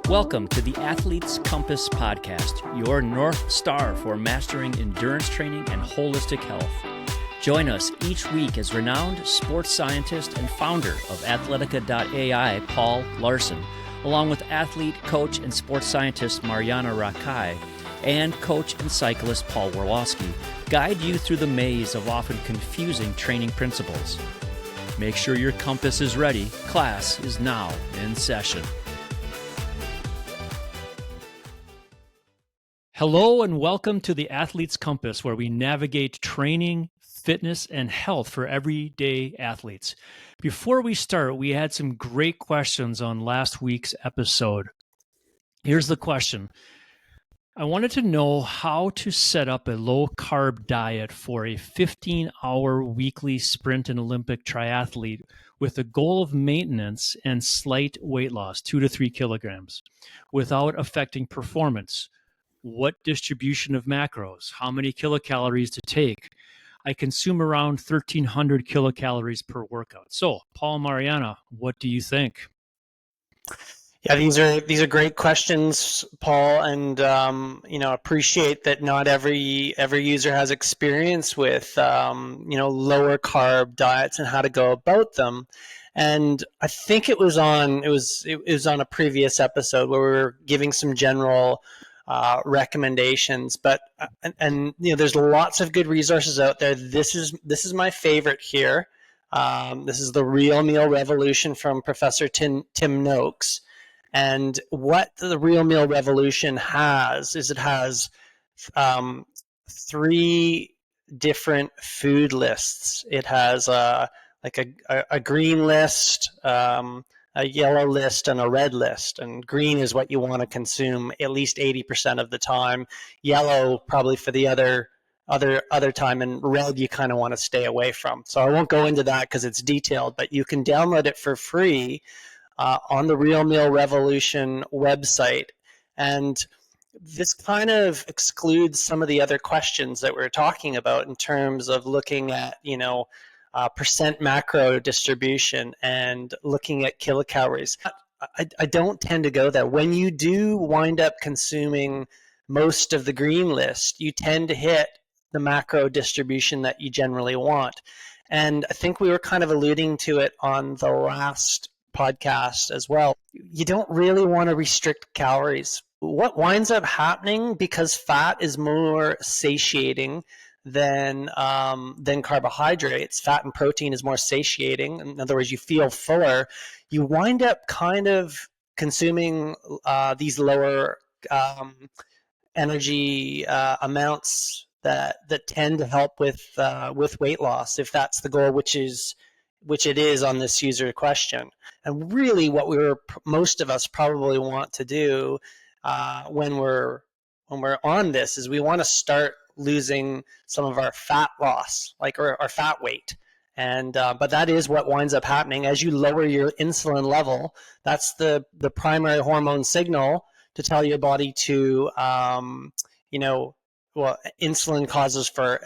Welcome to the Athlete's Compass podcast, your North Star for mastering endurance training and holistic health. Join us each week as renowned sports scientist and founder of Athletica.ai, Paul Laursen, along with athlete, coach, and sports scientist Marjaana Rakai, and coach and cyclist Paul Warloski, guide you through the maze of often confusing training principles. Make sure your compass is ready. Class is now in session. Hello and welcome to the Athlete's Compass, where we navigate training, fitness, and health for everyday athletes. Before we start, we had some great questions on last week's episode. Here's the question. I wanted to know how to set up a low-carb diet for a 15-hour weekly sprint and Olympic triathlete with the goal of maintenance and slight weight loss, 2 to 3 kilograms, without affecting performance. What distribution of macros? How many kilocalories to take? I consume around 1,300 kilocalories per workout. So, Paul, Marjaana, what do you think? Yeah, these are great questions, Paul, and appreciate that not every user has experience with lower carb diets and how to go about them. And I think it was on a previous episode where we were giving some general recommendations, but there's lots of good resources out there. This is my favorite here. This is the Real Meal Revolution from Professor Tim Noakes. And what the Real Meal Revolution has is it has 3 different food lists. It has a green list, a yellow list, and a red list. And green is what you want to consume at least 80% of the time. Yellow probably for the other time, and red you kind of want to stay away from. So I won't go into that because it's detailed, but you can download it for free on the Real Meal Revolution website. And this kind of excludes some of the other questions that we're talking about in terms of looking at, percent macro distribution and looking at kilocalories. I don't tend to go there. When you do wind up consuming most of the green list, you tend to hit the macro distribution that you generally want. And I think we were kind of alluding to it on the last podcast as well. You don't really want to restrict calories. What winds up happening, because fat is more satiating than carbohydrates, fat and protein is more satiating. In other words, you feel fuller. You wind up kind of consuming these lower energy amounts that tend to help with weight loss, if that's the goal, which it is on this user question. And really what most of us probably want to do when we're on this is we want to start losing some of our fat loss, like our fat weight. And but that is what winds up happening as you lower your insulin level. That's the primary hormone signal to tell your body to insulin causes for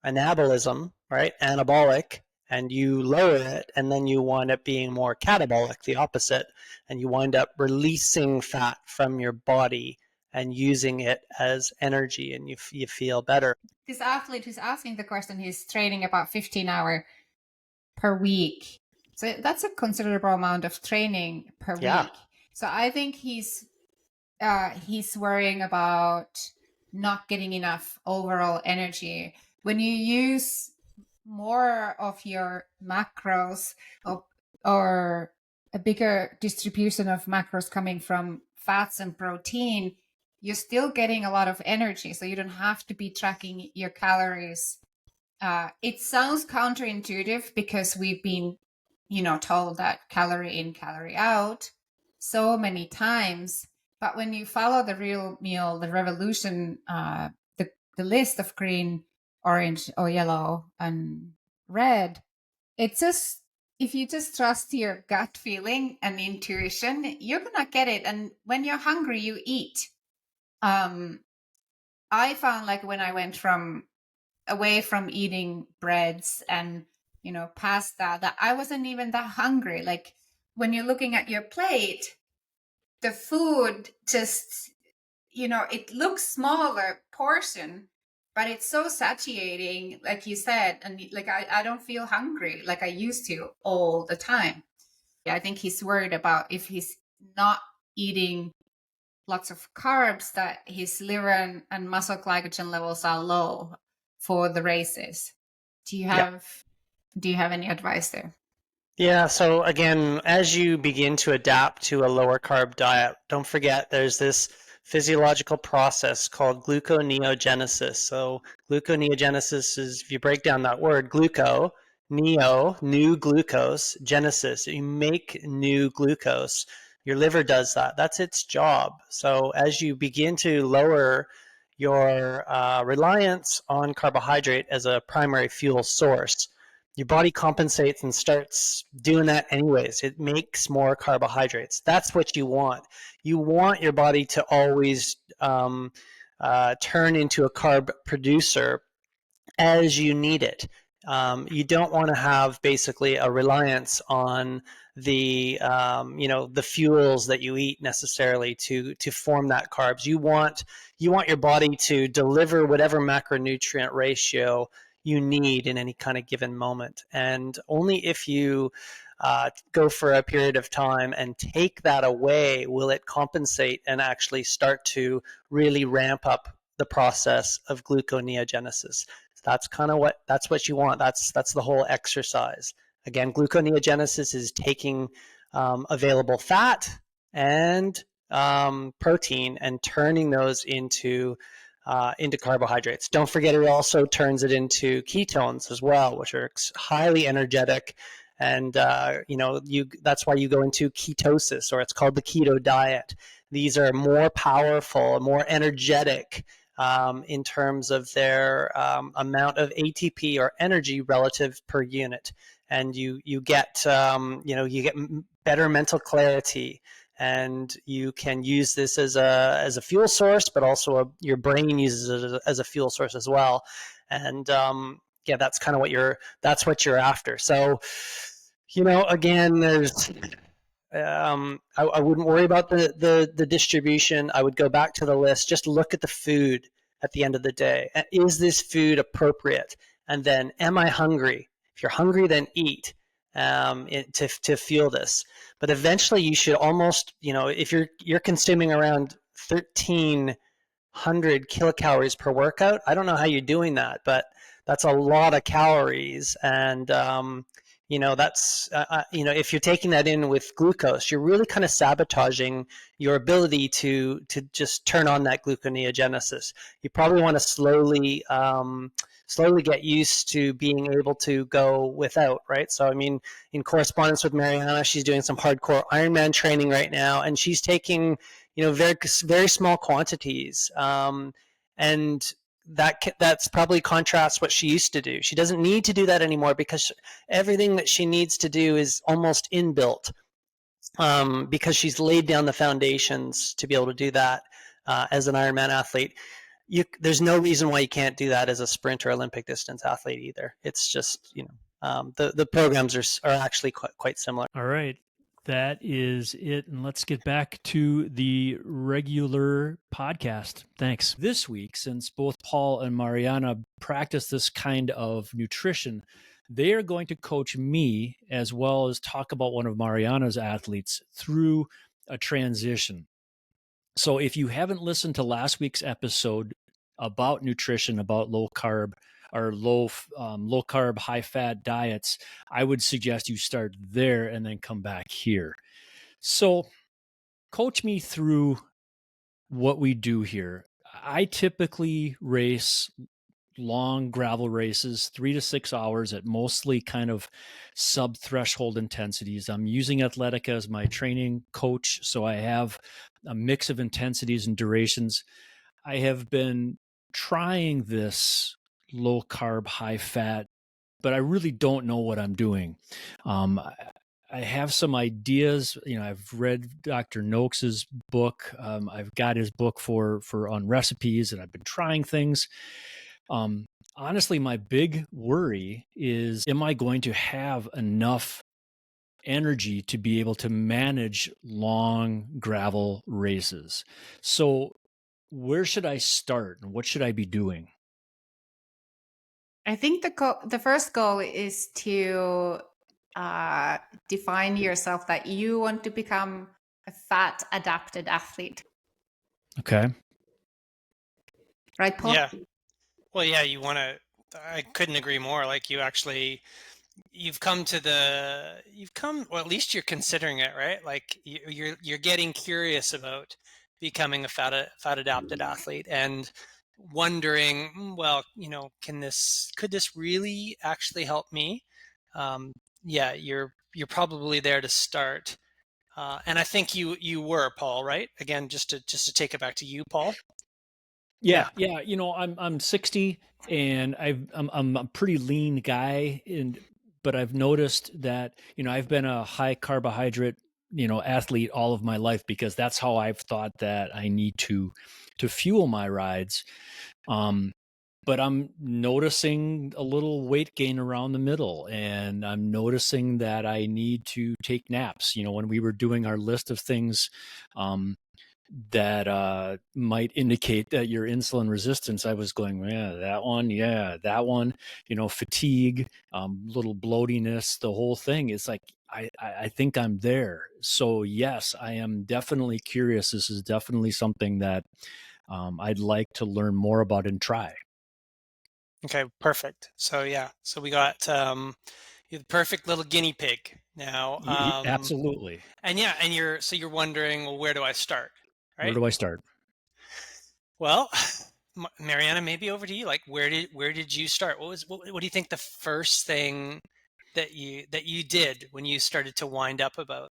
anabolism, right? Anabolic. And you lower it, and then you wind up being more catabolic, the opposite, and you wind up releasing fat from your body and using it as energy, and you feel better. This athlete who's asking the question, he's training about 15 hours per week. So that's a considerable amount of training per week. So I think he's worrying about not getting enough overall energy. When you use more of your macros or a bigger distribution of macros coming from fats and protein, you're still getting a lot of energy. So you don't have to be tracking your calories. It sounds counterintuitive because we've been, told that calorie in, calorie out so many times. But when you follow the Real Meal, the Revolution, the list of green, orange or yellow and red, it's just, if you just trust your gut feeling and intuition, you're gonna get it. And when you're hungry, you eat. I found, like, when I went away from eating breads and pasta, that I wasn't even that hungry. Like, when you're looking at your plate, the food just, it looks smaller portion, but it's so satiating, like you said, and like I don't feel hungry like I used to all the time. I think he's worried about if he's not eating lots of carbs, that his liver and muscle glycogen levels are low for the races. Do you have any advice there? Yeah, so again, as you begin to adapt to a lower carb diet, don't forget there's this physiological process called gluconeogenesis. So gluconeogenesis is, if you break down that word, new glucose, genesis, you make new glucose. Your liver does that. That's its job. So as you begin to lower your reliance on carbohydrate as a primary fuel source, your body compensates and starts doing that anyways. It makes more carbohydrates. That's what you want. You want your body to always turn into a carb producer as you need it. You don't want to have basically a reliance on the the fuels that you eat necessarily to form that carbs. You want your body to deliver whatever macronutrient ratio you need in any kind of given moment, and only if you go for a period of time and take that away will it compensate and actually start to really ramp up the process of gluconeogenesis. That's kind of that's what you want. That's the whole exercise. Again, gluconeogenesis is taking available fat and protein and turning those into carbohydrates. Don't forget, it also turns it into ketones as well, which are highly energetic. And that's why you go into ketosis, or it's called the keto diet. These are more powerful, more energetic in terms of their amount of ATP or energy relative per unit, and you get better mental clarity, and you can use this as a fuel source, but also your brain uses it as a fuel source as well. And that's kind of what you're after. So again, there's I wouldn't worry about the distribution. I would go back to the list. Just look at the food at the end of the day. Is this food appropriate? And then, am I hungry? If you're hungry, then eat to fuel this. But eventually, you should almost, if you're consuming around 1,300 kilocalories per workout. I don't know how you're doing that, but that's a lot of calories. And that's if you're taking that in with glucose, you're really kind of sabotaging your ability to just turn on that gluconeogenesis. You probably want to slowly get used to being able to go without, right? So I mean, in correspondence with Marjaana, she's doing some hardcore Ironman training right now, and she's taking very very small quantities, and that's probably contrasts what she used to do. She doesn't need to do that anymore because everything that she needs to do is almost inbuilt, because she's laid down the foundations to be able to do that as an Ironman athlete. There's no reason why you can't do that as a sprint or Olympic distance athlete either. It's just the programs are actually quite similar. All right. That is it. And let's get back to the regular podcast. Thanks. This week, since both Paul and Marjaana practice this kind of nutrition, they are going to coach me as well as talk about one of Marjaana's athletes through a transition. So if you haven't listened to last week's episode about nutrition, about low carb or low carb, high fat diets, I would suggest you start there and then come back here. So coach me through what we do here. I typically race long gravel races, 3 to 6 hours at mostly kind of sub-threshold intensities. I'm using Athletica as my training coach, so I have a mix of intensities and durations. I have been trying this low carb, high fat, but I really don't know what I'm doing. I have some ideas. I've read Dr. Noakes's book. I've got his book for on recipes, and I've been trying things. Honestly, my big worry is, am I going to have enough energy to be able to manage long gravel races. So where should I start and what should I be doing? I think the first goal is to define yourself that you want to become a fat adapted athlete. Okay. Right, Paul? Yeah. Well, yeah, I couldn't agree more. Like you've come, or at least you're considering it, right? Like you're getting curious about becoming a fat adapted athlete and wondering, well, could this really actually help me? Yeah, you're probably there to start. And I think you were, Paul, right? Again, just to take it back to you, Paul. Yeah. I'm 60 and I'm a pretty lean guy, but I've noticed that, I've been a high carbohydrate, athlete all of my life because that's how I've thought that I need to fuel my rides. But I'm noticing a little weight gain around the middle, and I'm noticing that I need to take naps. When we were doing our list of things, that might indicate that you're insulin resistance, I was going, yeah, that one, fatigue, little bloatiness, the whole thing. It's like, I think I'm there. So yes, I am definitely curious. This is definitely something that I'd like to learn more about and try. Okay, perfect. So yeah, so we got you're the perfect little guinea pig now. Absolutely. And yeah, and you're wondering, well, where do I start, Where right? do I start? Well, Mariana, maybe over to you. Like, where did you start? What do you think the first thing that you did when you started to wind up about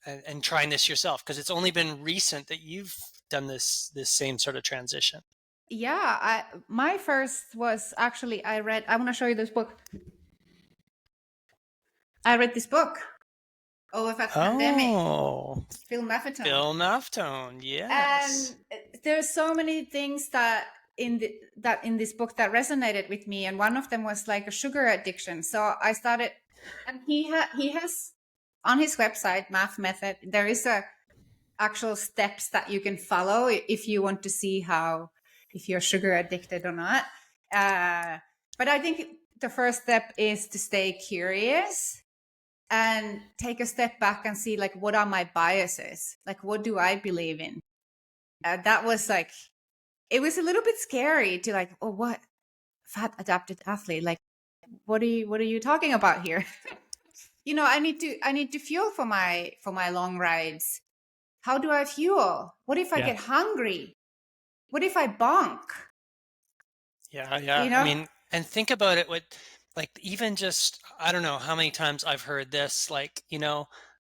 and trying this yourself? Because it's only been recent that you've done this same sort of transition. Yeah, my first was actually I want to show you this book. I read this book, OFF Pandemic, Oh, Phil Maffetone. Phil Naftone, yes. And there's so many things that in this book that resonated with me, and one of them was like a sugar addiction. So I started, and he has on his website, Math Method, there is a actual steps that you can follow if you want to see if you're sugar addicted or not. But I think the first step is to stay curious and take a step back and see, like, what are my biases? Like, what do I believe in? That was like, it was a little bit scary to like, oh, what fat adapted athlete? Like, what are you talking about here? I need to fuel for my long rides. How do I fuel? What if I Yeah. get hungry? What if I bonk? Yeah, yeah. You I know? mean, and think about it with like even just I don't know how many times I've heard this, like,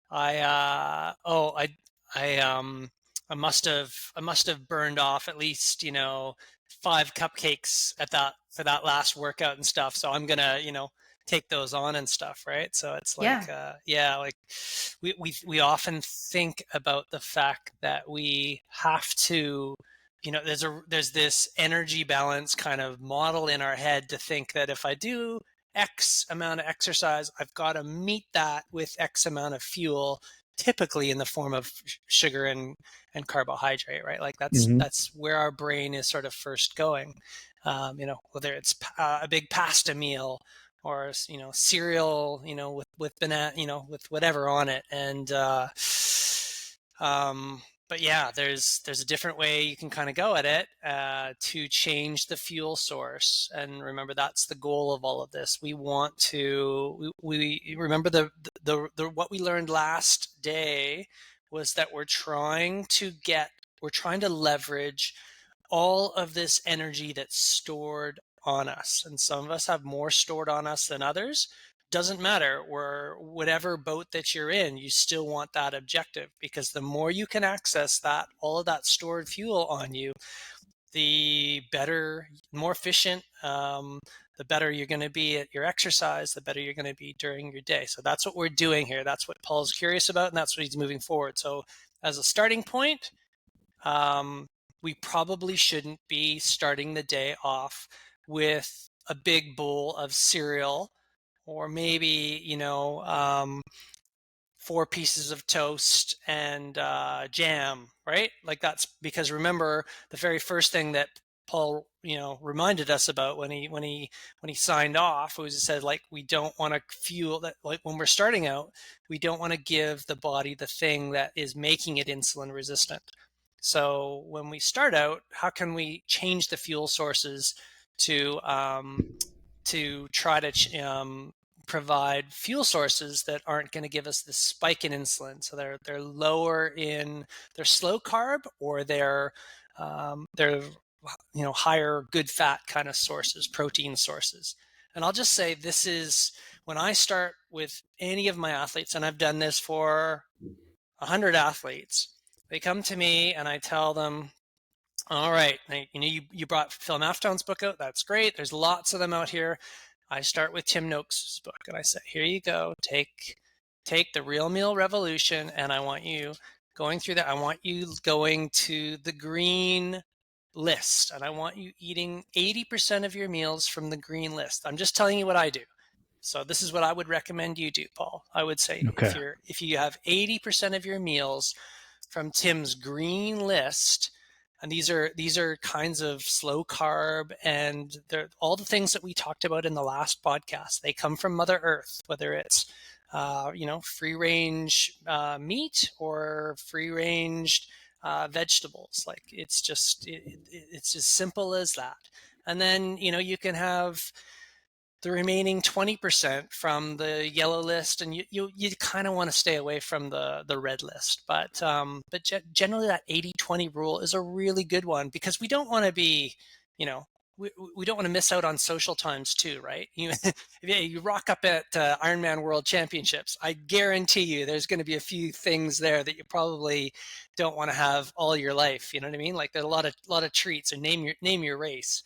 I oh, I must have burned off at least, 5 cupcakes at that for that last workout and stuff. So I'm gonna, take those on and stuff, right? So it's Yeah. like yeah, like we often think about the fact that we have to there's this energy balance kind of model in our head to think that if I do X amount of exercise, I've got to meet that with X amount of fuel, typically in the form of sugar and carbohydrate, right? Like that's Mhm. that's where our brain is sort of first going. Whether it's a big pasta meal or cereal, with banana, with whatever on it, and but yeah, there's a different way you can kind of go at it to change the fuel source. And remember, that's the goal of all of this. We want to we remember the what we learned last day was that we're trying to leverage all of this energy that's stored on us. And some of us have more stored on us than others. Doesn't matter. Or whatever boat that you're in, you still want that objective, because the more you can access that, all of that stored fuel on you, the better, more efficient, the better you're going to be at your exercise, the better you're going to be during your day. So that's what we're doing here. That's what Paul's curious about, and that's what he's moving forward. So as a starting point, we probably shouldn't be starting the day off with a big bowl of cereal, or maybe 4 pieces of toast and jam, right? Like that's because remember the very first thing that Paul, reminded us about when he signed off was he said like we don't want to fuel that, like when we're starting out, we don't want to give the body the thing that is making it insulin resistant. So when we start out, how can we change the fuel sources to try to provide fuel sources that aren't going to give us this spike in insulin? So they're lower in, they're slow carb, or they're higher good fat kind of sources, protein sources. And I'll just say this is when I start with any of my athletes, and I've done this for 100 athletes. They come to me and I tell them, all right, you brought Phil Maftone's book out. That's great. There's lots of them out here. I start with Tim Noakes' book and I say, here you go. Take the Real Meal Revolution, and I want you going through that. I want you going to the green list, and I want you eating 80% of your meals from the green list. I'm just telling you what I do. So this is what I would recommend you do, Paul. I would say if you have 80% of your meals from Tim's green list, and these are kinds of slow carb, and they're all the things that we talked about in the last podcast. They come from Mother Earth, whether it's free range meat or free range vegetables. Like it's as simple as that. And then you can have the remaining 20% from the yellow list, and you kind of want to stay away from the red list. But generally that 80-20 rule is a really good one, because we don't want to be, we don't want to miss out on social times too, right? You rock up at Ironman World Championships, I guarantee you there's going to be a few things there that you probably don't want to have all your life. You know what I mean? Like there's a lot of treats, and name your race.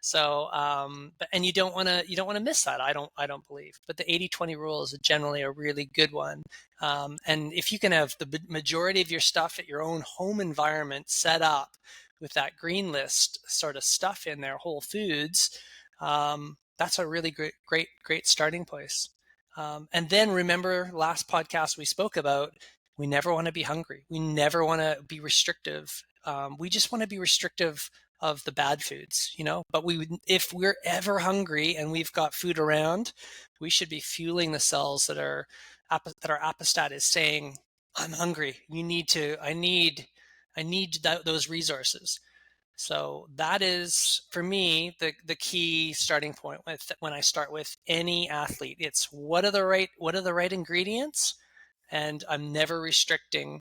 So, and you don't want to miss that. I don't believe, but the 80-20 rule is generally a really good one. And if you can have the majority of your stuff at your own home environment set up with that green list sort of stuff in there, whole foods, that's a really great starting place. And then remember, last podcast we spoke about, we never want to be hungry. We never want to be restrictive. We just want to be restrictive of the bad foods, but if we're ever hungry and we've got food around, we should be fueling the cells that our apostat is saying, I'm hungry. I need those resources. So that is, for me, the key starting point when I start with any athlete. It's what are the right ingredients, and I'm never restricting,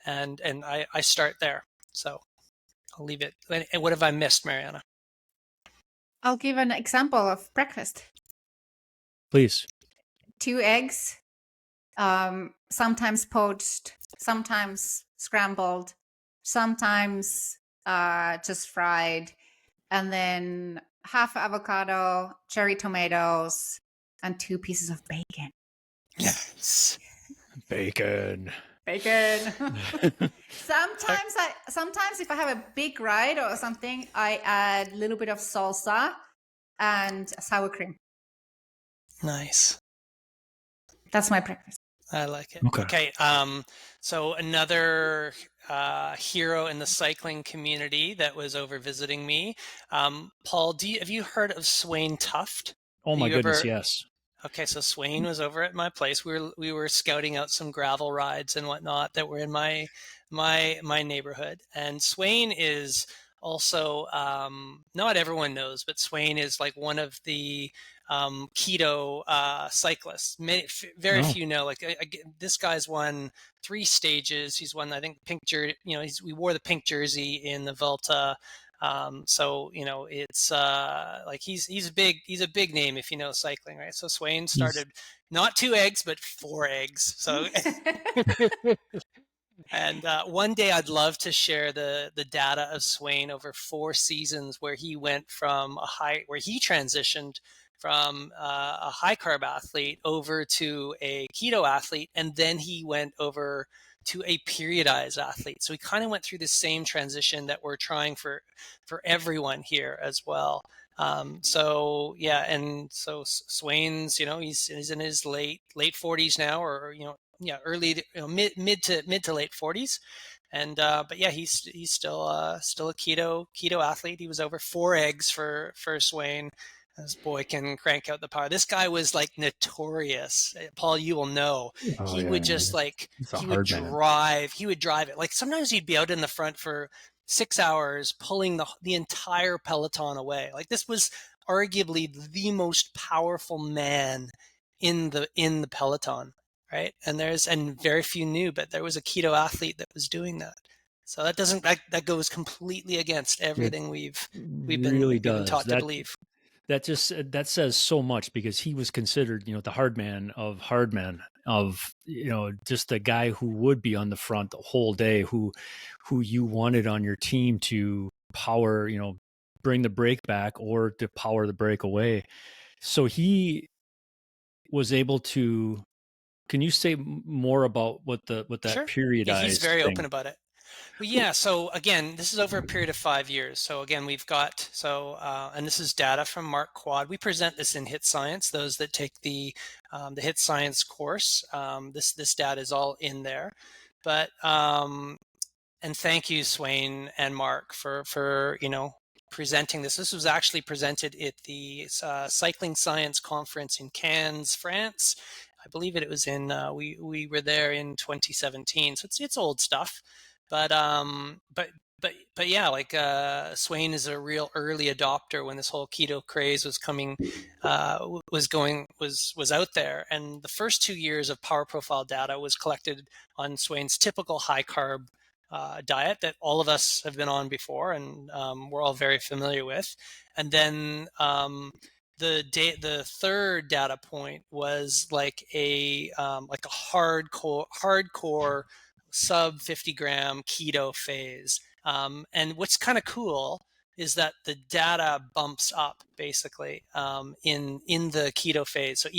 and I start there. So I'll leave it. And what have I missed, Marjaana? I'll give an example of breakfast. Please. 2 eggs, sometimes poached, sometimes scrambled, sometimes just fried, and then half avocado, cherry tomatoes, and 2 pieces of bacon. Yes. Bacon. Sometimes if I have a big ride or something, I add a little bit of salsa and sour cream. Nice. That's my breakfast. I like it. Okay. So another hero in the cycling community that was over visiting me, Paul, have you heard of Swain Tuft? Oh my goodness, yes. Okay, so Swain was over at my place. We were scouting out some gravel rides and whatnot that were in my neighborhood. And Swain is also, not everyone knows, but Swain is like one of the keto cyclists. Very few know. Like this guy's won 3 stages. He's won, I think, pink jersey. We wore the pink jersey in the Vuelta. So it's like he's a big name if you know cycling, right? So Swain started not 2 eggs but 4 eggs. So and one day I'd love to share the data of Swain over 4 seasons where he went from where he transitioned from a high carb athlete over to a keto athlete, and then he went over to a periodized athlete. So he kind of went through the same transition that we're trying for everyone here as well. So yeah, and so Swain's, he's in his late 40s now, or early, mid to late 40s. And but yeah, he's still a keto athlete. He was over 4 eggs for Swain. This boy can crank out the power. This guy was like notorious. Paul, you will know. He would just he would drive it. Like sometimes he'd be out in the front for 6 hours pulling the entire peloton away. Like this was arguably the most powerful man in the peloton, right? And very few knew, but there was a keto athlete that was doing that. So that goes completely against everything we've been taught to believe. That says so much, because he was considered, the hard man of hard men, of just the guy who would be on the front the whole day, who you wanted on your team to power, bring the brake back or to power the brake away. So he was able to. Can you say more about what that Sure. periodized? Yeah, he's very open about it. Well, yeah. So again, this is over a period of 5 years. So again, we've got and this is data from Mark Quad. We present this in HIT Science. Those that take the HIT Science course, this data is all in there. But and thank you, Swain and Mark, for presenting this. This was actually presented at the Cycling Science Conference in Cannes, France. I believe it was in we were there in 2017, so it's old stuff. But yeah, like Swain is a real early adopter when this whole keto craze was coming, was out there. And the first 2 years of Power Profile data was collected on Swain's typical high carb diet that all of us have been on before, and we're all very familiar with. And then the third data point was like a hardcore sub 50 gram keto phase. And what's kind of cool is that the data bumps up basically in the keto phase. So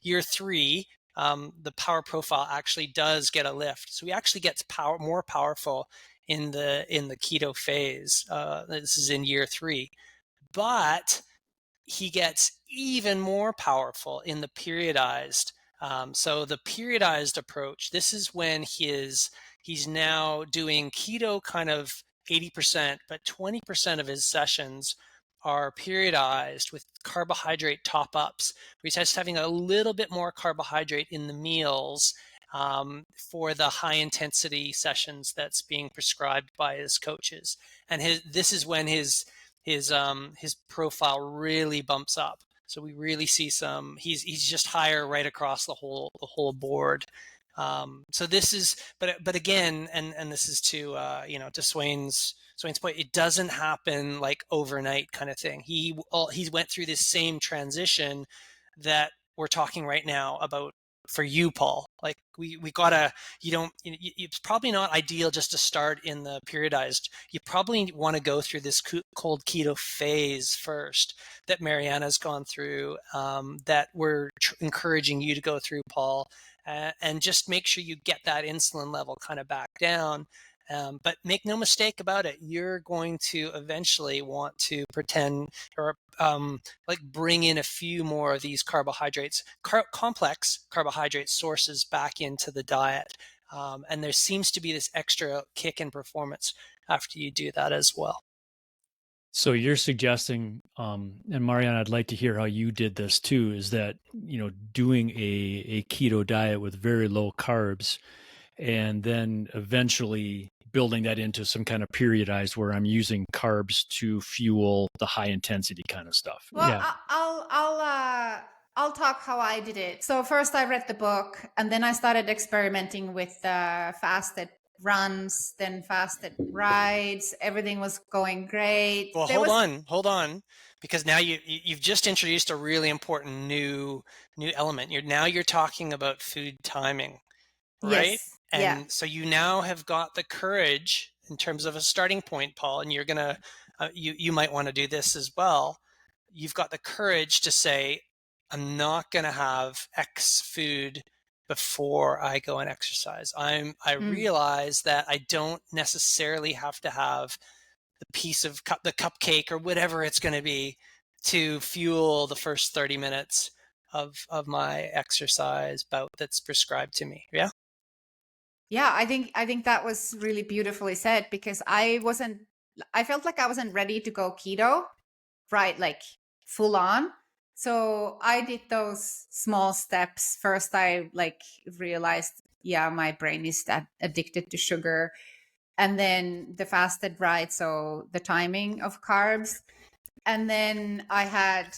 year 3, the power profile actually does get a lift. So he actually gets more powerful in the keto phase. This is in year 3, but he gets even more powerful in the periodized. So the periodized approach, this is when he's now doing keto kind of 80%, but 20% of his sessions are periodized with carbohydrate top-ups, where he's just having a little bit more carbohydrate in the meals for the high-intensity sessions that's being prescribed by his coaches. And this is when his profile really bumps up. So we really see he's just higher right across the whole board. So this is, but again, and this is to to Swain's point, it doesn't happen like overnight kind of thing. He went through this same transition that we're talking right now about for you, Paul. Like we gotta, it's probably not ideal just to start in the periodized. You probably want to go through this cold keto phase first that Marjaana's gone through, that we're encouraging you to go through, Paul, and just make sure you get that insulin level kind of back down. But make no mistake about it, you're going to eventually want to pretend or bring in a few more of these carbohydrates, complex carbohydrate sources back into the diet. And there seems to be this extra kick in performance after you do that as well. So you're suggesting, and Marjaana, I'd like to hear how you did this too, is that, doing a keto diet with very low carbs, and then eventually building that into some kind of periodized where I'm using carbs to fuel the high intensity kind of stuff. Well, yeah. I'll talk how I did it. So first I read the book, and then I started experimenting with fasted runs, then fasted rides. Everything was going great. Well, hold on, because now you've just introduced a really important new element. You're talking about food timing, right? Yes. And so you now have got the courage in terms of a starting point, Paul, and you're gonna you might want to do this as well. You've got the courage to say, I'm not gonna have X food before I go and exercise. I realize that I don't necessarily have to have the piece of the cupcake or whatever it's going to be to fuel the first 30 minutes. of my exercise bout that's prescribed to me. Yeah. Yeah, I think that was really beautifully said, because I felt like I wasn't ready to go keto, right? Like full on. So I did those small steps. First, I like realized, yeah, my brain is addicted to sugar. And then the fasted, right? So the timing of carbs. And then I had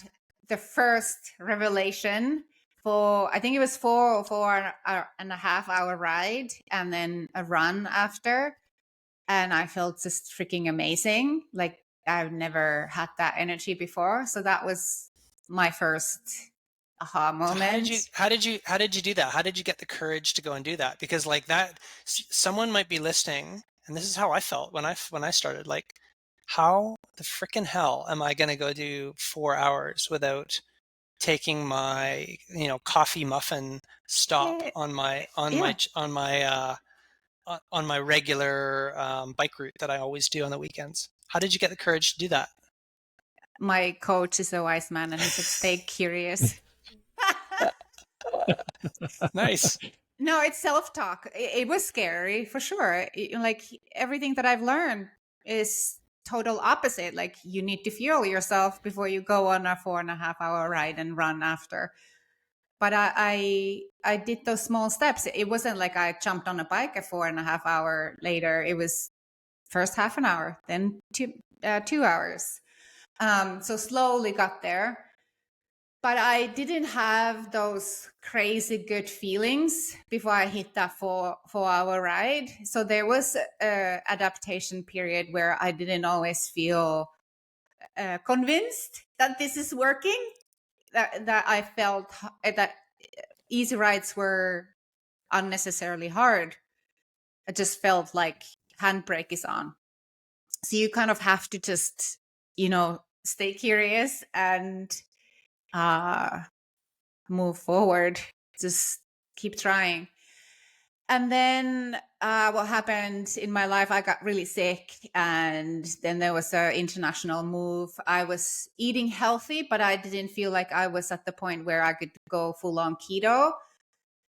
the first revelation for, I think it was four and a half hour ride and then a run after. And I felt just freaking amazing. Like I've never had that energy before. So that was my first aha moment. So how did you do that? How did you get the courage to go and do that? Because like that, someone might be listening, and this is how I felt when I started. Like, how the frickin' hell am I going to go do 4 hours without taking my coffee muffin stop Yeah. on my regular bike route that I always do on the weekends? How did you get the courage to do that? My coach is a wise man, and he said, stay curious. Nice. No, it's self-talk. It was scary for sure. Like everything that I've learned is total opposite. Like you need to fuel yourself before you go on a 4.5 hour ride and run after. But I did those small steps. It wasn't like I jumped on a bike a 4.5 hour later. It was first half an hour, then 2 hours. So slowly got there. But I didn't have those crazy good feelings before I hit that 4 hour ride. So there was a adaptation period where I didn't always feel convinced that this is working. That I felt that easy rides were unnecessarily hard. I just felt like handbrake is on. So you kind of have to just, stay curious and move forward. Just keep trying. And then what happened in my life, I got really sick, and then there was an international move. I was eating healthy, but I didn't feel like I was at the point where I could go full on keto.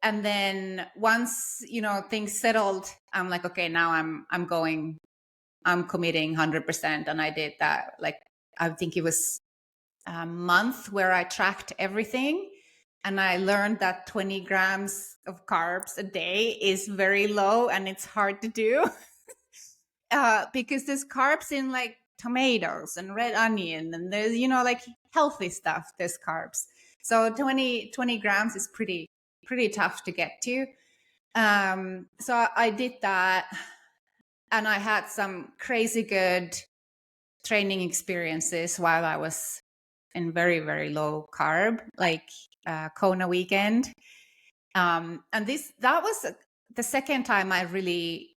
And then once things settled, I'm like, okay, now I'm committing 100%. And I did that. Like I think it was a month where I tracked everything. And I learned that 20 grams of carbs a day is very low and it's hard to do because there's carbs in like tomatoes and red onion, and there's, like healthy stuff, there's carbs. So 20 grams is pretty tough to get to. So I did that, and I had some crazy good training experiences while I was in very, very low carb, like Kona weekend. And that was the second time I really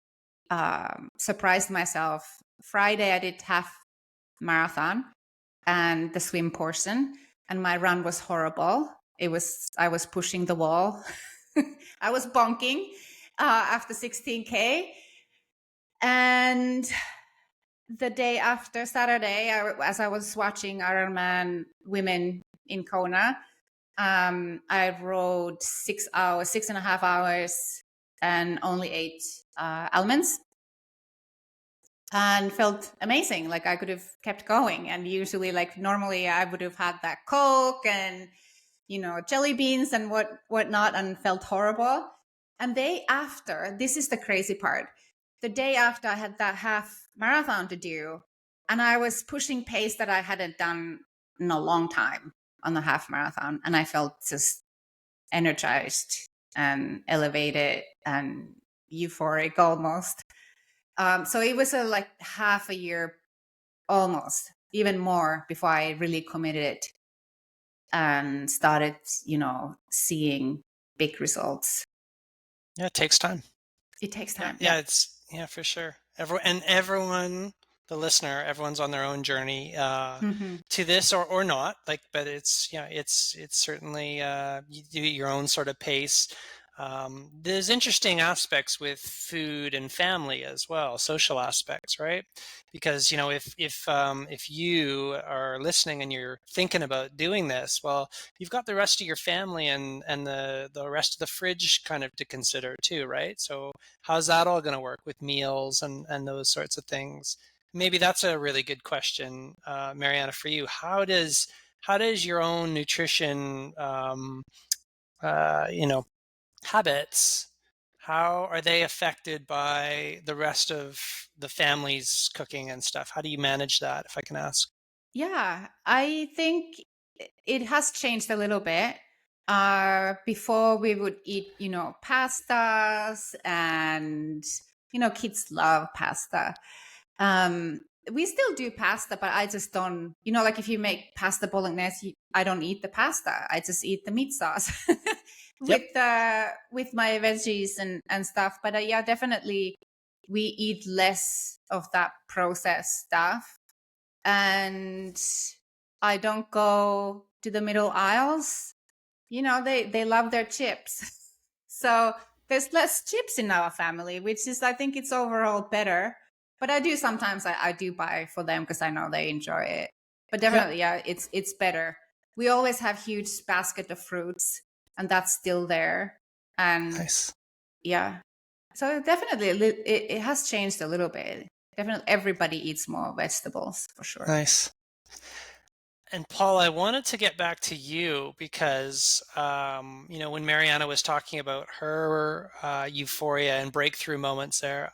surprised myself. Friday, I did half marathon and the swim portion, and my run was horrible. I was pushing the wall. I was bonking after 16K. And the day after, Saturday, as I was watching Ironman women in Kona, I rode 6.5 hours, and only ate almonds, and felt amazing. Like I could have kept going. And usually, like normally, I would have had that Coke and jelly beans and whatnot, and felt horrible. And day after, this is the crazy part. The day after, I had that half marathon to do, and I was pushing pace that I hadn't done in a long time on the half marathon, and I felt just energized and elevated and euphoric almost. So it was like half a year, almost even more, before I really committed and started, seeing big results. Yeah, it takes time. It takes time. Yeah, for sure. Everyone, the listener, everyone's on their own journey to this or not. Like, but it's certainly you do your own sort of pace. There's interesting aspects with food and family as well, social aspects, right? Because if you are listening and you're thinking about doing this, well, you've got the rest of your family and the rest of the fridge kind of to consider too, right? So how's that all going to work with meals and those sorts of things? Maybe that's a really good question, Mariana, for you. How does your own nutrition you know habits, how are they affected by the rest of the family's cooking and stuff? How do you manage that, if I can ask? Yeah, I think it has changed a little bit. Before we would eat, pastas, and kids love pasta. Um, we still do pasta, but I just don't, like if you make pasta bolognese, I don't eat the pasta. I just eat the meat sauce Yep. with my veggies and stuff. But yeah, definitely we eat less of that processed stuff. And I don't go to the middle aisles. They love their chips. So there's less chips in our family, which is, I think it's overall better. But I do sometimes I do buy for them because I know they enjoy it. But Yep. definitely, yeah, it's better. We always have huge basket of fruits, and that's still there. And Nice. yeah, so definitely it has changed a little bit. Definitely, everybody eats more vegetables for sure. Nice. And Paul, I wanted to get back to you because, when Mariana was talking about her euphoria and breakthrough moments there,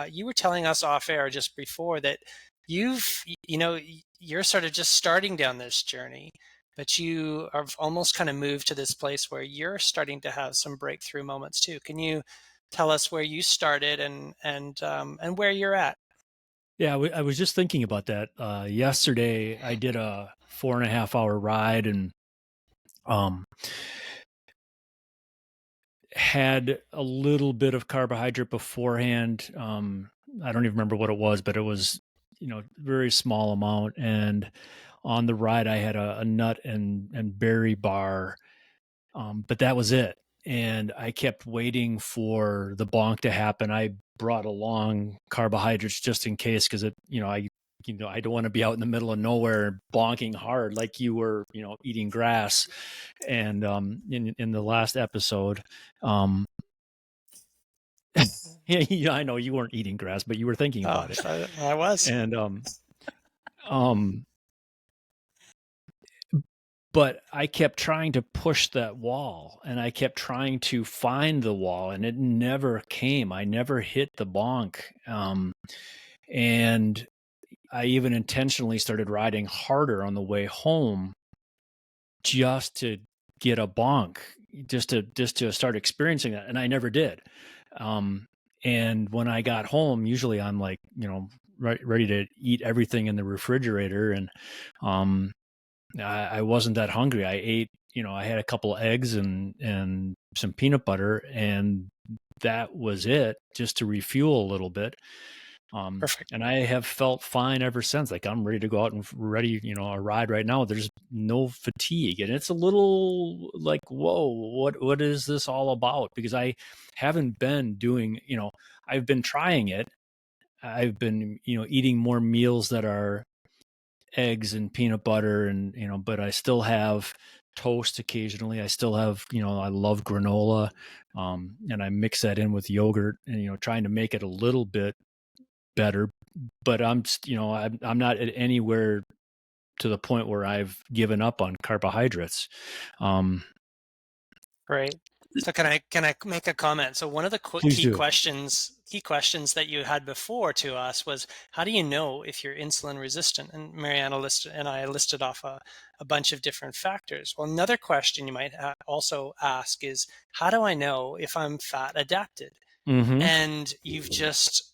you were telling us off air just before that you're sort of just starting down this journey, but you have almost kind of moved to this place where you're starting to have some breakthrough moments too. Can you tell us where you started and where you're at? Yeah, I was just thinking about that. Yesterday, I did a 4.5 hour ride and um, had a little bit of carbohydrate beforehand. I don't even remember what it was, but it was, very small amount. And on the ride, I had a nut and berry bar, but that was it. And I kept waiting for the bonk to happen. I brought along carbohydrates just in case, because I don't want to be out in the middle of nowhere bonking hard like you were, eating grass. And in the last episode, yeah, I know you weren't eating grass, but you were thinking Oh, about it. I was. And but I kept trying to push that wall, and I kept trying to find the wall, and it never came. I never hit the bonk. And I even intentionally started riding harder on the way home just to get a bonk, just to start experiencing that. And I never did. And when I got home, usually I'm like, ready to eat everything in the refrigerator. And I wasn't that hungry. I ate, I had a couple of eggs and some peanut butter, and that was it, just to refuel a little bit. Perfect. And I have felt fine ever since. Like, I'm ready to go out and ready, a ride right now. There's no fatigue, and it's a little like, whoa, what is this all about? Because I haven't been doing, I've been trying it. I've been, eating more meals that are eggs and peanut butter, and but I still have toast occasionally. I still have, I love granola, and I mix that in with yogurt, and trying to make it a little bit better. But I'm not at anywhere to the point where I've given up on carbohydrates. Great. So can I make a comment? So one of the Please key do. questions that you had before to us was, how do you know if you're insulin resistant? And Mariana listed and I listed off a bunch of different factors. Well, another question you might also ask is, how do I know if I'm fat adapted? Mm-hmm. And you've just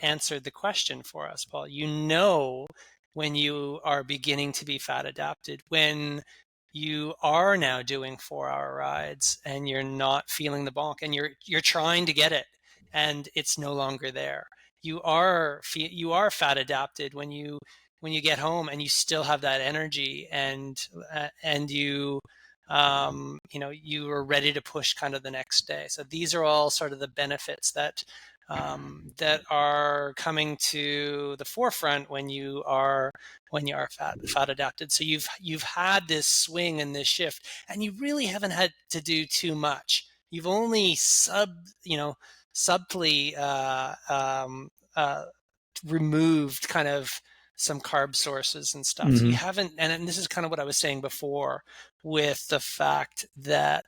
answered the question for us, Paul. You know when you are beginning to be fat adapted, when you are now doing 4-hour rides and you're not feeling the bonk, and you're trying to get it and it's no longer there. You are fat adapted when you get home and you still have that energy, and you you are ready to push kind of the next day. So these are all sort of the benefits that are coming to the forefront when you are fat adapted. So you've had this swing and this shift, and you really haven't had to do too much. You've only subtly removed kind of some carb sources and stuff. So you haven't, and this is kind of what I was saying before with the fact that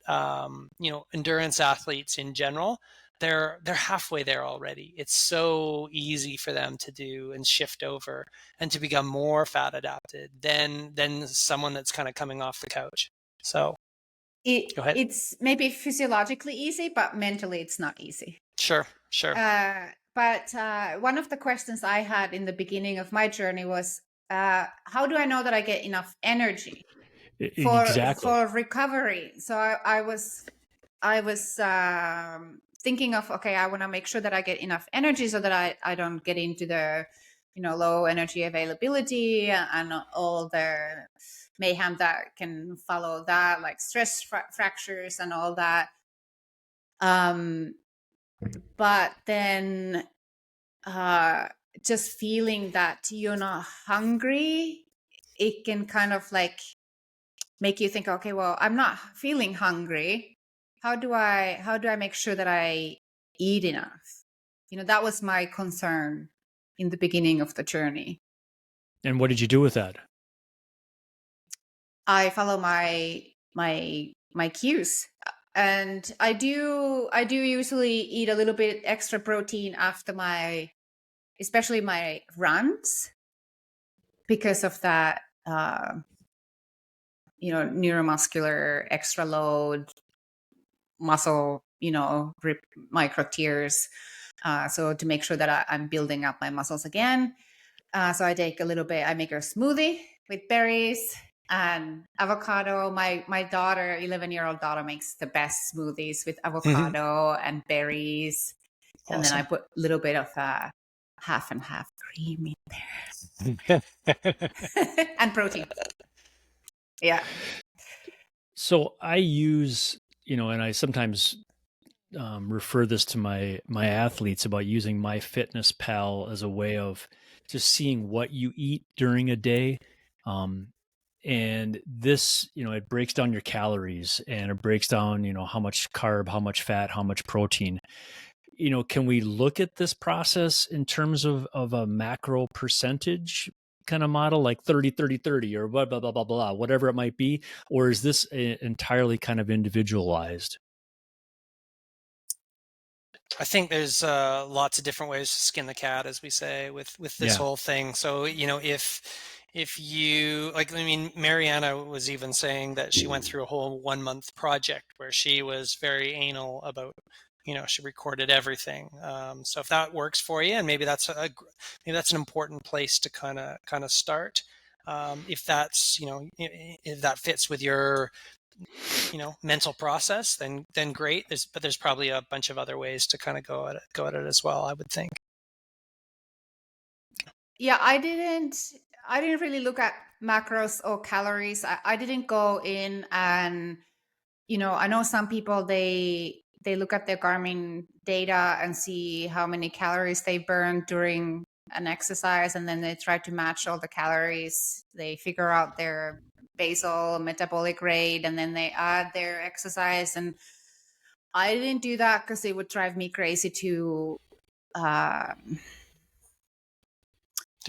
endurance athletes in general, they're halfway there already. It's so easy for them to do and shift over and to become more fat adapted than someone that's kind of coming off the couch. So go ahead. It's maybe physiologically easy, but mentally it's not easy. Sure. But one of the questions I had in the beginning of my journey was, how do I know that I get enough energy for recovery? So I was thinking of, okay, I want to make sure that I get enough energy so that I don't get into the low energy availability and all the mayhem that can follow that, like stress fractures and all that. But then just feeling that you're not hungry, it can kind of like make you think, okay, well, I'm not feeling hungry. How do I make sure that I eat enough? That was my concern in the beginning of the journey. And what did you do with that? I follow my cues. And I do usually eat a little bit extra protein after especially my runs, because of that, neuromuscular extra load, muscle, micro tears. So to make sure that I'm building up my muscles again. So I take a little bit, I make a smoothie with berries and avocado. My daughter, 11-year-old daughter, makes the best smoothies with avocado and berries. Awesome. And then I put a little bit of half and half cream in there. And protein. Yeah. So I use, and I sometimes refer this to my athletes about using MyFitnessPal as a way of just seeing what you eat during a day. And this, it breaks down your calories, and it breaks down, how much carb, how much fat, how much protein. Can we look at this process in terms of a macro percentage kind of model, like 30, 30, 30, or blah, blah, blah, blah, blah, whatever it might be? Or is this entirely kind of individualized? I think there's lots of different ways to skin the cat, as we say, with this whole thing. So, if you, like, Marjaana was even saying that she went through a whole 1-month project where she was very anal about, she recorded everything. So if that works for you, and maybe that's an important place to kind of start. If that's, if that fits with your mental process, then great. But there's probably a bunch of other ways to kind of go at it as well, I would think. Yeah, I didn't really look at macros or calories. I didn't go in and, I know some people, they look at their Garmin data and see how many calories they burn during an exercise, and then they try to match all the calories. They figure out their basal metabolic rate, and then they add their exercise. And I didn't do that because it would drive me crazy to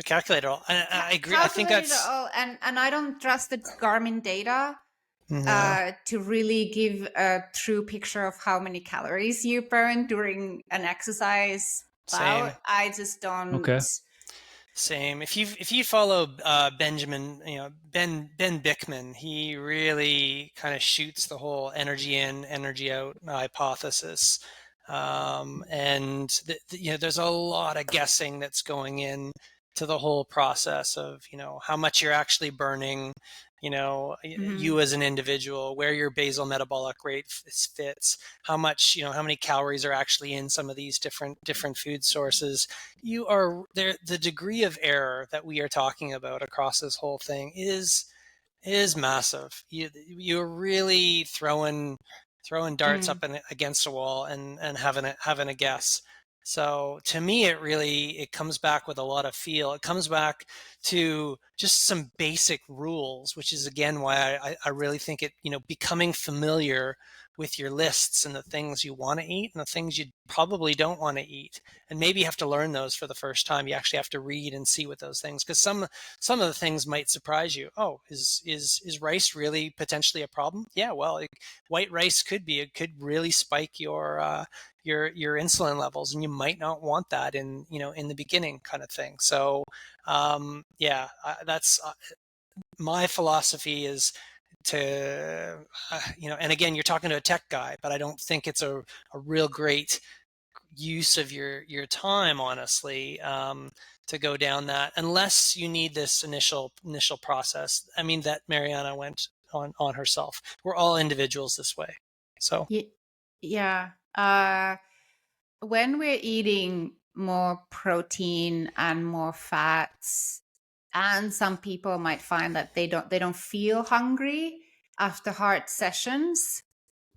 calculate it all. I agree. I think that's all, and I don't trust the Garmin data to really give a true picture of how many calories you burn during an exercise. Same. I just don't. Okay. Same. If you follow Benjamin, Ben Bickman, he really kind of shoots the whole energy in, energy out hypothesis. And there's a lot of guessing that's going in to the whole process of, how much you're actually burning, you as an individual, where your basal metabolic rate fits, how much, how many calories are actually in some of these different food sources. You are there. The degree of error that we are talking about across this whole thing is It is massive. You're really throwing darts up against a wall and having a guess. So to me, it comes back with a lot of feel. It comes back to just some basic rules, which is again why I really think it, becoming familiar with your lists and the things you want to eat and the things you probably don't want to eat. And maybe you have to learn those for the first time. You actually have to read and see what those things, because some of the things might surprise you. Oh, is rice really potentially a problem? Yeah, well, white rice it could really spike your insulin levels, and you might not want that in the beginning, kind of thing. So that's my philosophy is to and again, you're talking to a tech guy, but I don't think it's a real great use of your time, honestly, to go down that, unless you need this initial process. I mean, that Marjaana went on herself. We're all individuals this way. So yeah. When we're eating more protein and more fats, and some people might find that they don't feel hungry after hard sessions,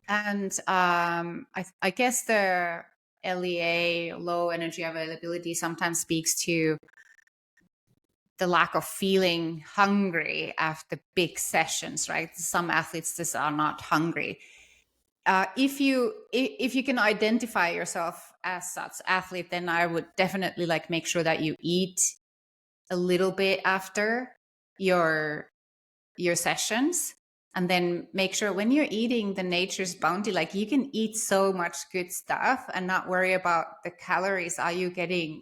and I guess the LEA, low energy availability, sometimes speaks to the lack of feeling hungry after big sessions, right? Some athletes just are not hungry. If you can identify yourself as such athlete, then I would definitely make sure that you eat a little bit after your sessions, and then make sure when you're eating the nature's bounty, you can eat so much good stuff and not worry about the calories. Are you getting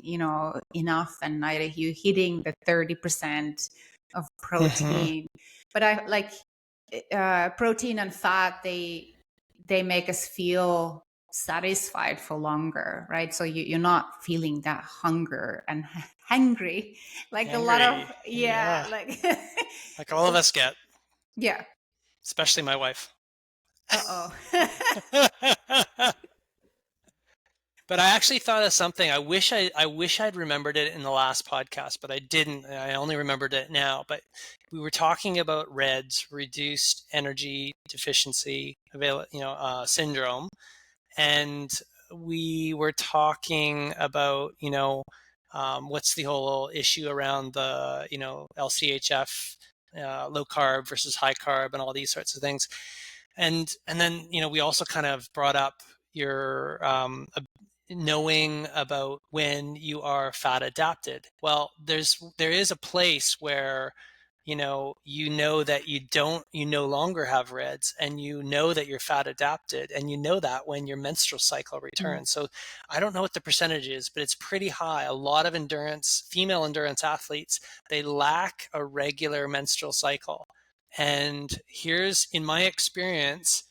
enough, and are you hitting the 30% of protein? But I protein and fat, they make us feel satisfied for longer, right? So you're not feeling that hunger and hungry a lot of like all of us get, yeah. especially my wife. But I actually thought of something. I wish I'd remembered it in the last podcast, but I didn't. I only remembered it now. But we were talking about REDS, reduced energy deficiency syndrome, and we were talking about what's the whole issue around the LCHF, low carb versus high carb, and all these sorts of things. And then we also kind of brought up your knowing about when you are fat adapted. Well, there is a place where you know that you no longer have REDs, and you know that you're fat adapted, and you know that when your menstrual cycle returns. So I don't know what the percentage is, but it's pretty high. A lot of female endurance athletes, they lack a regular menstrual cycle. And here's, in my experience,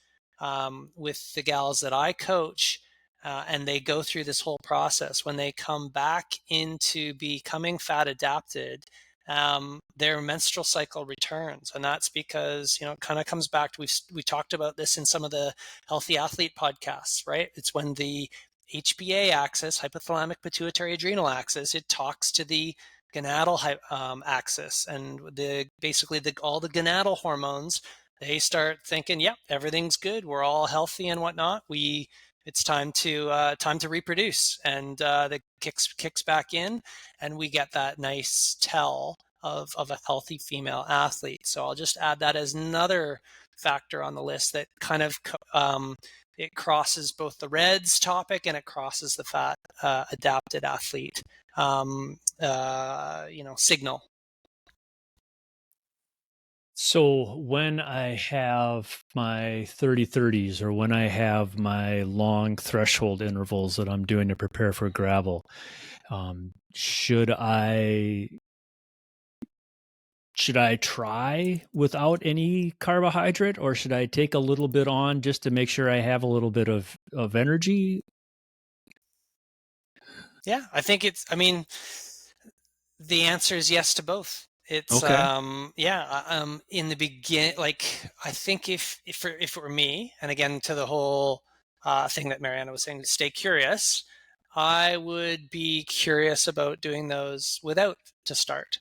with the gals that I coach, and they go through this whole process, when they come back into becoming fat adapted, their menstrual cycle returns. And that's because, it kind of comes back to, we talked about this in some of the Healthy Athlete podcasts, right? It's when the HPA axis, hypothalamic pituitary adrenal axis, it talks to the gonadal axis, and basically all the gonadal hormones, they start thinking, yep, everything's good, we're all healthy and whatnot. It's time to reproduce, and that kicks back in, and we get that nice tell of a healthy female athlete. So I'll just add that as another factor on the list that kind of it crosses both the REDS topic, and it crosses the fat adapted athlete signal. So when I have my 30-30s, or when I have my long threshold intervals that I'm doing to prepare for gravel, should I try without any carbohydrate, or should I take a little bit on just to make sure I have a little bit of energy? Yeah, I think the answer is yes to both. It's okay. In the beginning, I think if it were me, and again, to the whole thing that Marjaana was saying, to stay curious, I would be curious about doing those without to start.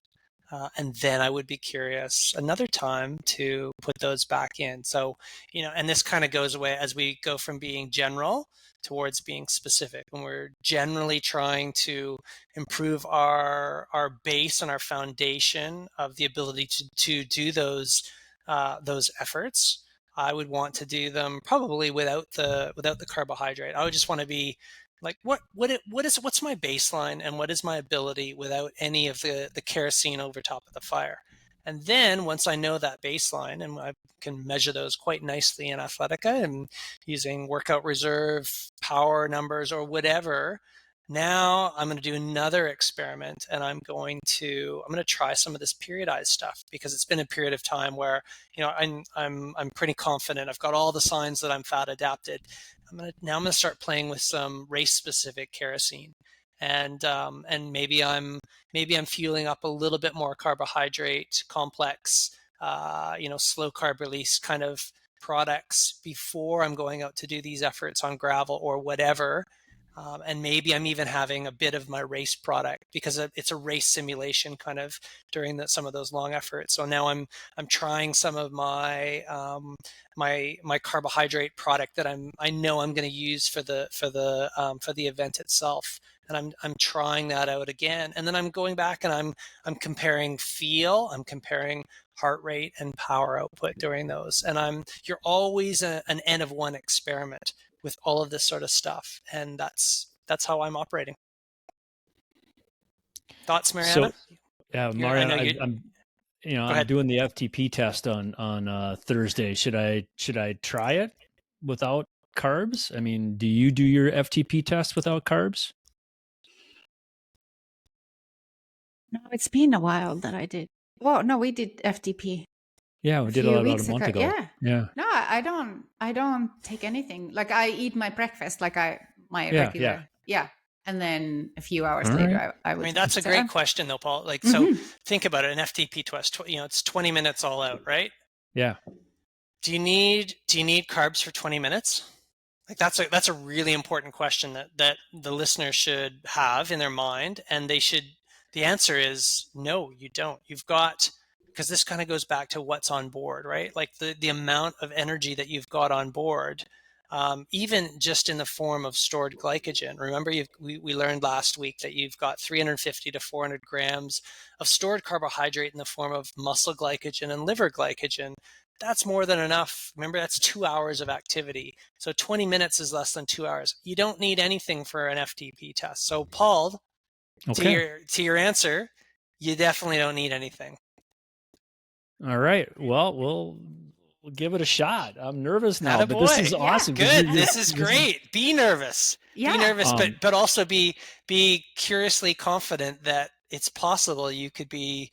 And then I would be curious another time to put those back in. So, and this kind of goes away as we go from being general towards being specific. And we're generally trying to improve our base and our foundation of the ability to do those efforts. I would want to do them probably without the carbohydrate. I would just want to be like, what's my baseline and what is my ability without any of the kerosene over top of the fire? And then once I know that baseline, and I can measure those quite nicely in Athletica and using workout reserve power numbers or whatever, now I'm going to do another experiment, and I'm going to try some of this periodized stuff, because it's been a period of time where I'm pretty confident I've got all the signs that I'm fat adapted. I'm gonna start playing with some race specific kerosene, and maybe I'm fueling up a little bit more carbohydrate complex, slow carb release kind of products before I'm going out to do these efforts on gravel or whatever. And maybe I'm even having a bit of my race product, because it's a race simulation kind of during some of those long efforts. So now I'm trying some of my my carbohydrate product that I know I'm going to use for the event itself, and I'm trying that out again. And then I'm going back and I'm comparing I'm comparing heart rate and power output during those. And you're always an N of one experiment with all of this sort of stuff. And that's how I'm operating. Thoughts, Marjaana? So, yeah, Marjaana, I'm doing the FTP test on Thursday. Should I try it without carbs? I mean, do you do your FTP test without carbs? No, it's been a while that I did. Well, no, we did FTP. Yeah, we did about a month ago. Yeah. No, I don't take anything. Like, I eat my breakfast, like my regular. Yeah. And then a few hours later, I would. I mean, that's a great question, though, Paul. Like, so think about it. An FTP test, it's 20 minutes all out, right? Yeah. Do you need carbs for 20 minutes? Like, that's a really important question that the listener should have in their mind, and the answer is no, you don't. You've got, because this kind of goes back to what's on board, right? Like the amount of energy that you've got on board, even just in the form of stored glycogen. Remember, we learned last week that you've got 350 to 400 grams of stored carbohydrate in the form of muscle glycogen and liver glycogen. That's more than enough. Remember, that's 2 hours of activity. So 20 minutes is less than 2 hours. You don't need anything for an FTP test. So, Paul, to your answer, you definitely don't need anything. All right. Well, we'll give it a shot. I'm nervous now, but this is awesome. Good. This is great. Be nervous. Yeah. Be nervous, but also be curiously confident that it's possible you could be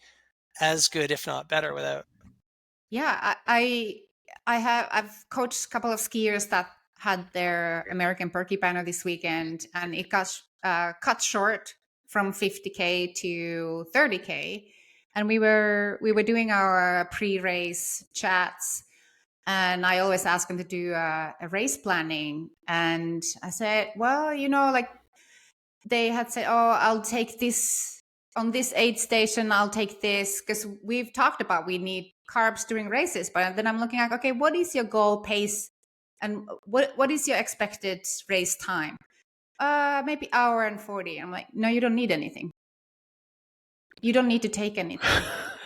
as good, if not better, without. Yeah, I've coached a couple of skiers that had their American Porcupine this weekend, and it got cut short from 50K to 30K. And we were doing our pre-race chats, and I always ask them to do a race planning. And I said, well, like they had said, oh, I'll take this on this aid station. I'll take this, because we've talked about we need carbs during races. But then I'm looking at, okay, what is your goal pace, and what is your expected race time? Maybe hour and 40. I'm like, no, you don't need anything. You don't need to take anything.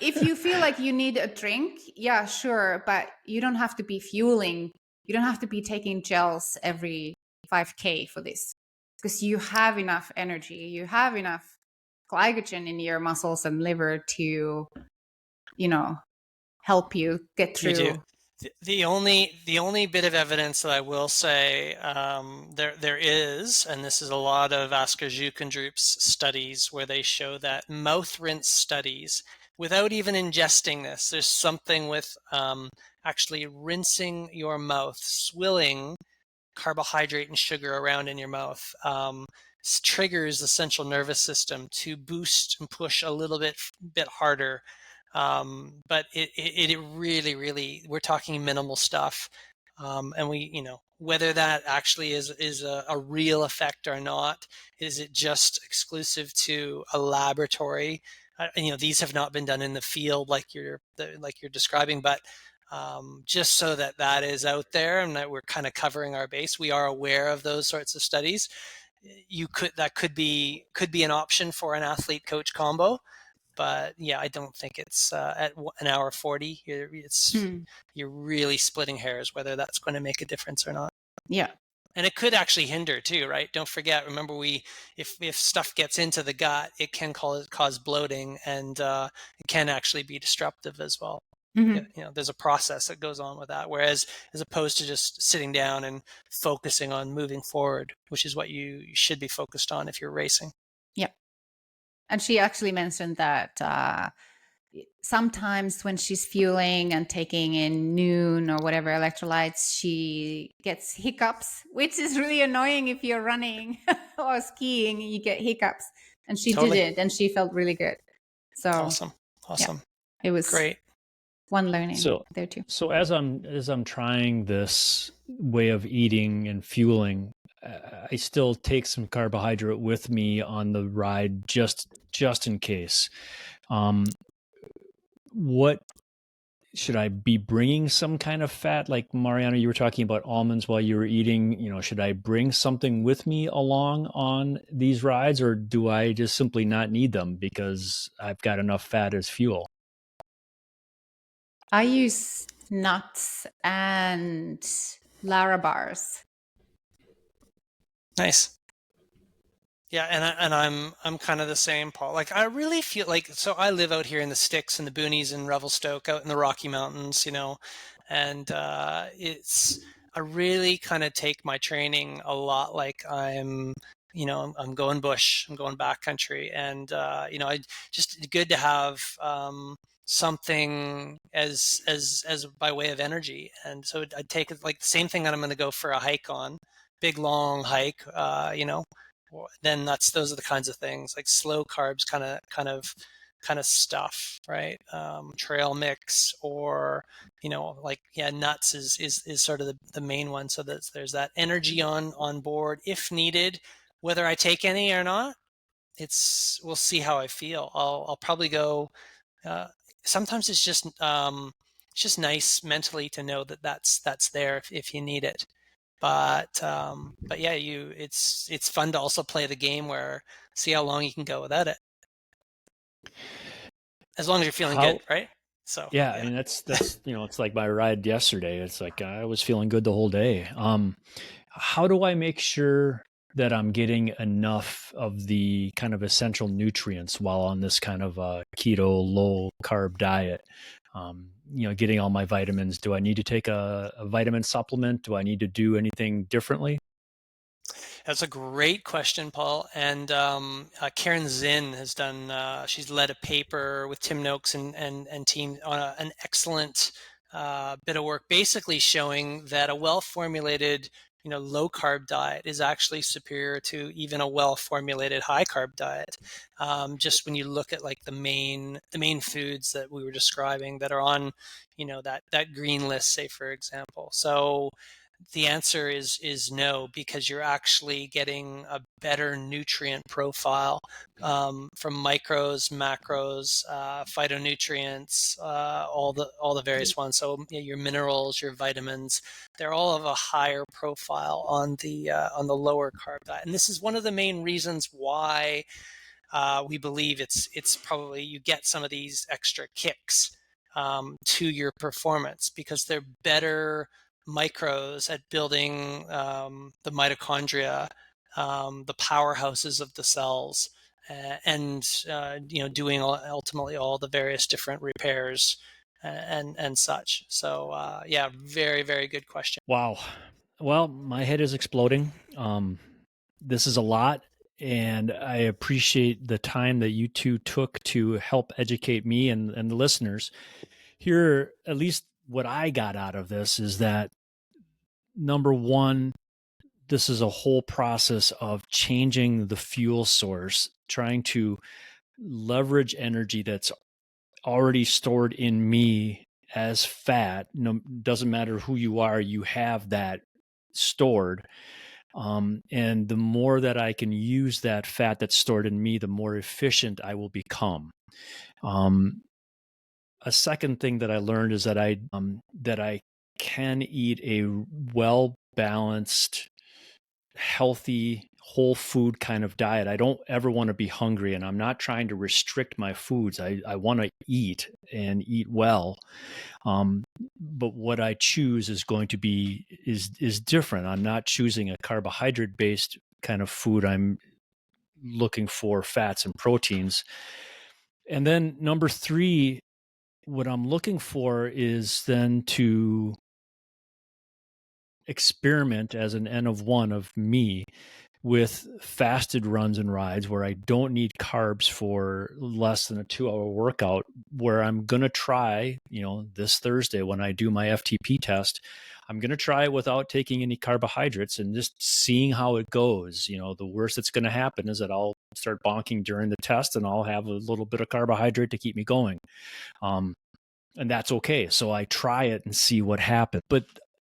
If you feel like you need a drink, yeah, sure, but you don't have to be fueling. You don't have to be taking gels every 5K for this, because you have enough energy. You have enough glycogen in your muscles and liver to, help you get through. You do. The only bit of evidence that I will say there is, and this is a lot of Oskar Zuckendroop's studies, where they show that mouth rinse studies, without even ingesting this, there's something with actually rinsing your mouth, swilling carbohydrate and sugar around in your mouth, triggers the central nervous system to boost and push a little bit harder. But it really, really, we're talking minimal stuff. And we, whether that actually is a real effect or not, is it just exclusive to a laboratory these have not been done in the field like you're describing, but just so that is out there and that we're kind of covering our base. We are aware of those sorts of studies. That could be an option for an athlete coach combo, but yeah, I don't think it's at an hour 40. You're really splitting hairs whether that's going to make a difference or not. Yeah. And it could actually hinder too, right? Don't forget, remember, if stuff gets into the gut, it can cause bloating, and it can actually be disruptive as well. There's a process that goes on with that. Whereas, as opposed to just sitting down and focusing on moving forward, which is what you should be focused on if you're racing. Yeah. And she actually mentioned that sometimes when she's fueling and taking in noon or whatever electrolytes, she gets hiccups, which is really annoying if you're running or skiing, you get hiccups. And she did it, and she felt really good. So awesome. Yeah, it was great. One learning there too. So as I'm trying this way of eating and fueling, I still take some carbohydrate with me on the ride just in case. What should I be bringing? Some kind of fat? Like Marjaana, you were talking about almonds while you were eating. Should I bring something with me along on these rides, or do I just simply not need them because I've got enough fat as fuel? I use nuts and Lara bars. Nice. Yeah, and I'm kind of the same, Paul. Like, I really feel like, so I live out here in the sticks and the boonies in Revelstoke, out in the Rocky Mountains, and I really kind of take my training a lot like I'm going bush, I'm going backcountry, and I just good to have something as by way of energy. And so I'd take it like the same thing that I'm going to go for a hike on, big long hike, then those are the kinds of things like slow carbs kind of stuff, right? Trail mix, or nuts is sort of the main one, so that there's that energy on board if needed. Whether I take any or not, we'll see how I feel. I'll probably go. Sometimes it's just nice mentally to know that that's there if you need it. But yeah, it's fun to also play the game where see how long you can go without it, as long as you're feeling good, right? So yeah, I mean that's it's like my ride yesterday. It's like I was feeling good the whole day. How do I make sure that I'm getting enough of the kind of essential nutrients while on this kind of keto low carb diet? Getting all my vitamins. Do I need to take a vitamin supplement? Do I need to do anything differently? That's a great question, Paul. And Karen Zinn has done. She's led a paper with Tim Noakes and team on an excellent bit of work, basically showing that a well-formulated low carb diet is actually superior to even a well-formulated high carb diet. Just when you look at like the main foods that we were describing that are on that green list, say for example. So the answer is no, because you're actually getting a better nutrient profile from micros, macros, phytonutrients, all the various ones. So your minerals, your vitamins, they're all of a higher profile on the lower carb diet. And this is one of the main reasons why we believe it's probably you get some of these extra kicks to your performance, because they're better micros at building the mitochondria, the powerhouses of the cells, and doing ultimately all the various different repairs and such. So yeah, very, very good question. Wow. Well, my head is exploding. This is a lot, and I appreciate the time that you two took to help educate me and the listeners. Here, at least what I got out of this is that, number one, this is a whole process of changing the fuel source, trying to leverage energy that's already stored in me as fat. No, doesn't matter who you are, you have that stored. And the more that I can use that fat that's stored in me, the more efficient I will become. A second thing that I learned is that I can eat a well-balanced, healthy, whole food kind of diet. I don't ever want to be hungry, and I'm not trying to restrict my foods. I want to eat and eat well. But what I choose is going to be is different. I'm not choosing a carbohydrate-based kind of food. I'm looking for fats and proteins. And then number 3, what I'm looking for is then to experiment as an N of 1 of me with fasted runs and rides where I don't need carbs for less than a 2-hour workout, where I'm going to try, this Thursday when I do my FTP test, I'm going to try it without taking any carbohydrates and just seeing how it goes. The worst that's going to happen is that I'll start bonking during the test and I'll have a little bit of carbohydrate to keep me going. And that's okay. So I try it and see what happens. But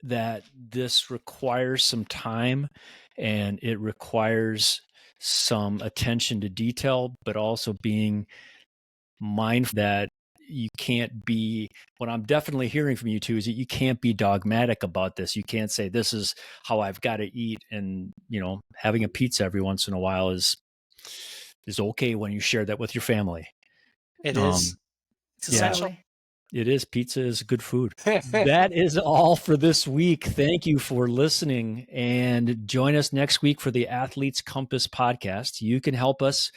that this requires some time and it requires some attention to detail, but also being mindful that you can't be, what I'm definitely hearing from you too, is that you can't be dogmatic about this. You can't say, this is how I've got to eat. And, having a pizza every once in a while is okay when you share that with your family. It is. It's essential. It is. Pizza is good food. That is all for this week. Thank you for listening, and join us next week for the Athletes Compass podcast. You can help us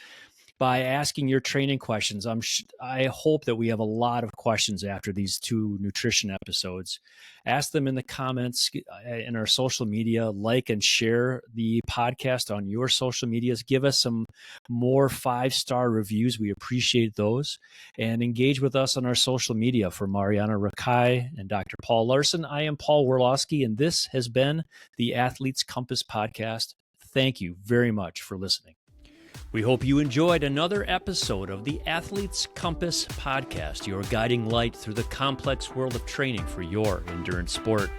by asking your training questions. I hope that we have a lot of questions after these 2 nutrition episodes. Ask them in the comments in our social media. Like and share the podcast on your social medias. Give us some more 5-star reviews. We appreciate those. And engage with us on our social media. For Marjaana Rakai and Dr. Paul Laursen, I am Paul Warloski, and this has been the Athletes Compass podcast. Thank you very much for listening. We hope you enjoyed another episode of the Athletes Compass podcast, your guiding light through the complex world of training for your endurance sport.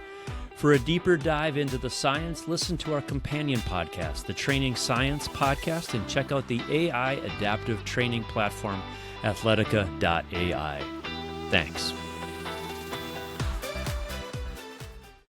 For a deeper dive into the science, listen to our companion podcast, the Training Science Podcast, and check out the AI adaptive training platform, Athletica.ai. Thanks.